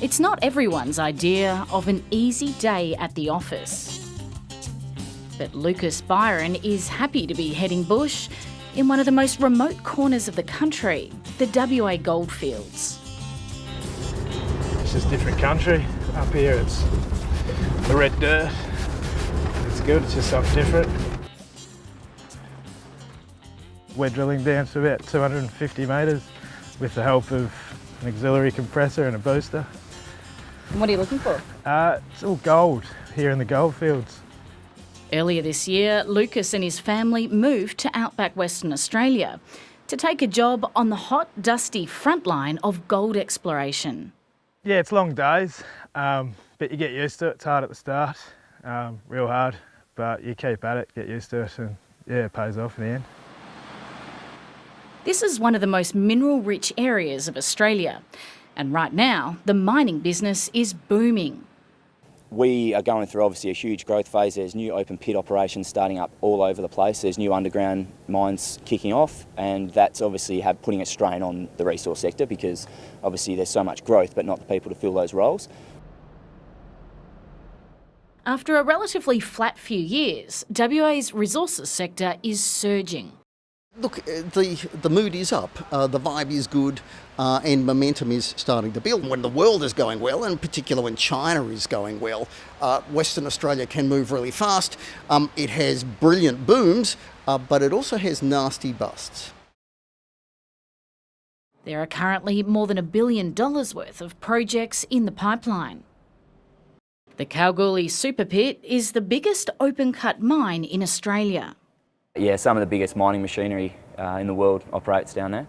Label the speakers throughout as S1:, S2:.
S1: It's not everyone's idea of an easy day at the office. But Lucas Byron is happy to be heading bush in one of the most remote corners of the country, the WA goldfields.
S2: It's just different country. Up here it's the red dirt. It's good, it's just something different. We're drilling down to about 250 metres with the help of an auxiliary compressor and a booster.
S1: And what are you looking for?
S2: It's all gold here in the goldfields.
S1: Earlier this year, Lucas and his family moved to outback Western Australia to take a job on the hot, dusty front line of gold exploration.
S2: Yeah, it's long days, but you get used to it. It's hard at the start, real hard, but you keep at it, get used to it, and yeah, it pays off in the end.
S1: This is one of the most mineral-rich areas of Australia, and right now, the mining business is booming.
S3: We are going through obviously a huge growth phase. There's new open pit operations starting up all over the place. There's new underground mines kicking off, and that's obviously putting a strain on the resource sector because obviously there's so much growth but not the people to fill those roles.
S1: After a relatively flat few years, WA's resources sector is surging.
S4: Look, the mood is up, the vibe is good, and momentum is starting to build. When the world is going well, and in particular when China is going well, Western Australia can move really fast. It has brilliant booms, but it also has nasty busts.
S1: There are currently more than $1 billion worth of projects in the pipeline. The Kalgoorlie Super Pit is the biggest open-cut mine in Australia.
S3: Yeah, some of the biggest mining machinery in the world operates down there.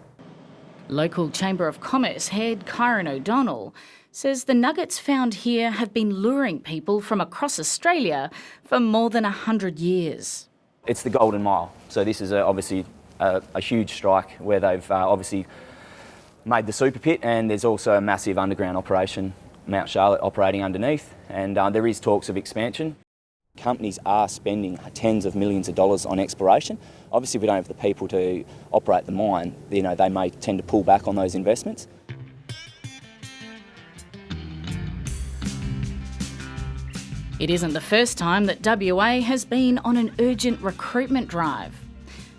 S1: Local Chamber of Commerce head Kyron O'Donnell says the nuggets found here have been luring people from across Australia for more than 100 years.
S3: It's the Golden Mile, so this is obviously a huge strike where they've obviously made the super pit, and there's also a massive underground operation, Mount Charlotte, operating underneath, and there is talks of expansion. Companies are spending tens of millions of dollars on exploration. Obviously, if we don't have the people to operate the mine, they may tend to pull back on those investments.
S1: It isn't the first time that WA has been on an urgent recruitment drive.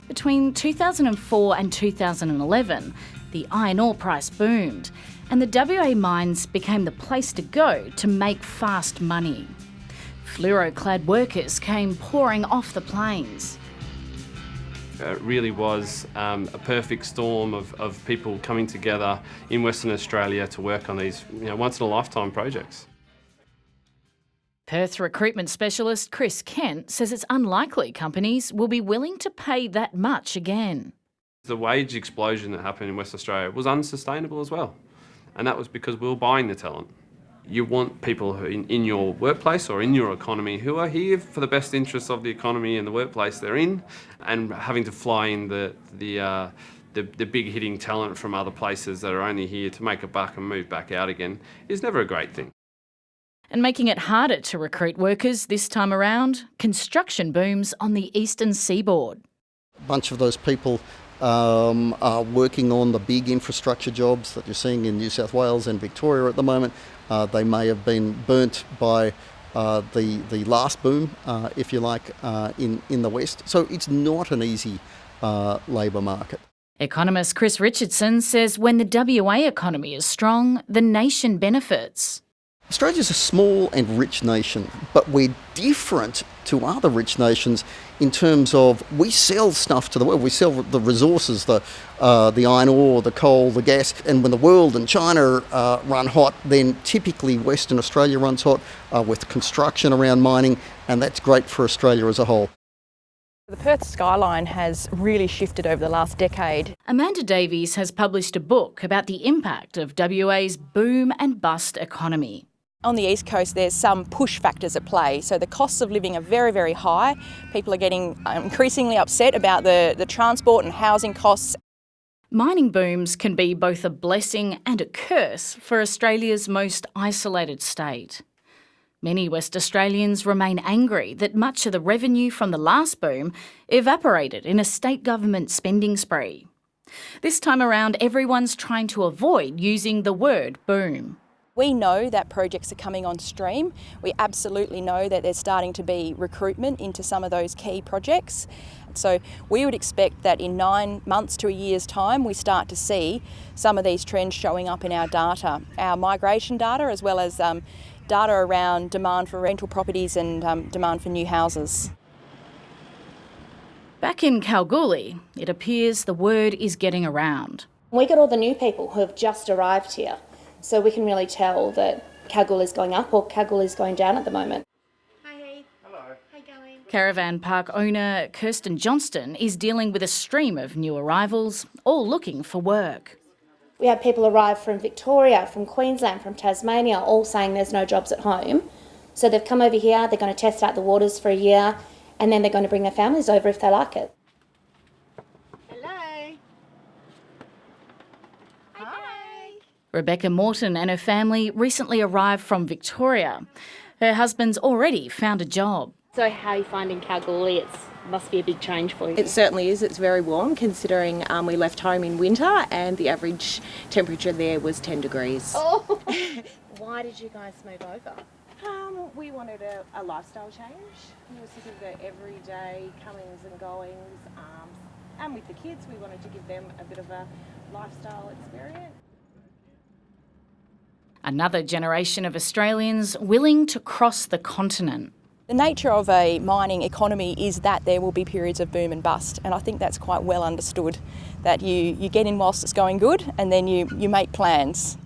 S1: Between 2004 and 2011, the iron ore price boomed, and the WA mines became the place to go to make fast money. Fluoro-clad workers came pouring off the plains.
S5: It really was a perfect storm of people coming together in Western Australia to work on these once-in-a-lifetime projects.
S1: Perth recruitment specialist Chris Kent says it's unlikely companies will be willing to pay that much again.
S5: The wage explosion that happened in Western Australia was unsustainable as well, and that was because we were buying the talent. You want people who in your workplace or in your economy who are here for the best interests of the economy and the workplace they're in, and having to fly in the big hitting talent from other places that are only here to make a buck and move back out again is never a great thing.
S1: And making it harder to recruit workers this time around, construction booms on the eastern seaboard.
S4: A bunch of those people are working on the big infrastructure jobs that you're seeing in New South Wales and Victoria at the moment. They may have been burnt by the last boom, if you like, in the West. So it's not an easy labour market.
S1: Economist Chris Richardson says when the WA economy is strong, the nation benefits.
S4: Australia's a small and rich nation, but we're different to other rich nations in terms of we sell stuff to the world. We sell the resources, the iron ore, the coal, the gas. And when the world and China run hot, then typically Western Australia runs hot with construction around mining, and that's great for Australia as a whole.
S6: The Perth skyline has really shifted over the last decade.
S1: Amanda Davies has published a book about the impact of WA's boom and bust economy.
S6: On the East Coast, there's some push factors at play. So the costs of living are very, very high. People are getting increasingly upset about the transport and housing costs.
S1: Mining booms can be both a blessing and a curse for Australia's most isolated state. Many West Australians remain angry that much of the revenue from the last boom evaporated in a state government spending spree. This time around, everyone's trying to avoid using the word boom.
S6: We know that projects are coming on stream. We absolutely know that there's starting to be recruitment into some of those key projects. So we would expect that in 9 months to a year's time, we start to see some of these trends showing up in our data, our migration data, as well as data around demand for rental properties and demand for new houses.
S1: Back in Kalgoorlie, it appears the word is getting around.
S7: We got all the new people who have just arrived here, so we can really tell that Kalgoorlie is going up or Kalgoorlie is going down at the moment.
S1: Caravan park owner Kirsten Johnston is dealing with a stream of new arrivals, all looking for work.
S7: We had people arrive from Victoria, from Queensland, from Tasmania, all saying there's no jobs at home. So they've come over here, they're going to test out the waters for a year, and then they're going to bring their families over if they like it.
S8: Hello. Hi.
S1: Rebecca Morton and her family recently arrived from Victoria. Her husband's already found a job.
S8: So how are you finding Kalgoorlie? It must be a big change for you.
S9: It certainly is. It's very warm considering we left home in winter and the average temperature there was 10 degrees.
S8: Oh. Why did you guys move over?
S9: We wanted a lifestyle change. We were sick of the everyday comings and goings. And with the kids, we wanted to give them a bit of a lifestyle experience.
S1: Another generation of Australians willing to cross the continent.
S6: The nature of a mining economy is that there will be periods of boom and bust, and I think that's quite well understood, that you get in whilst it's going good and then you make plans.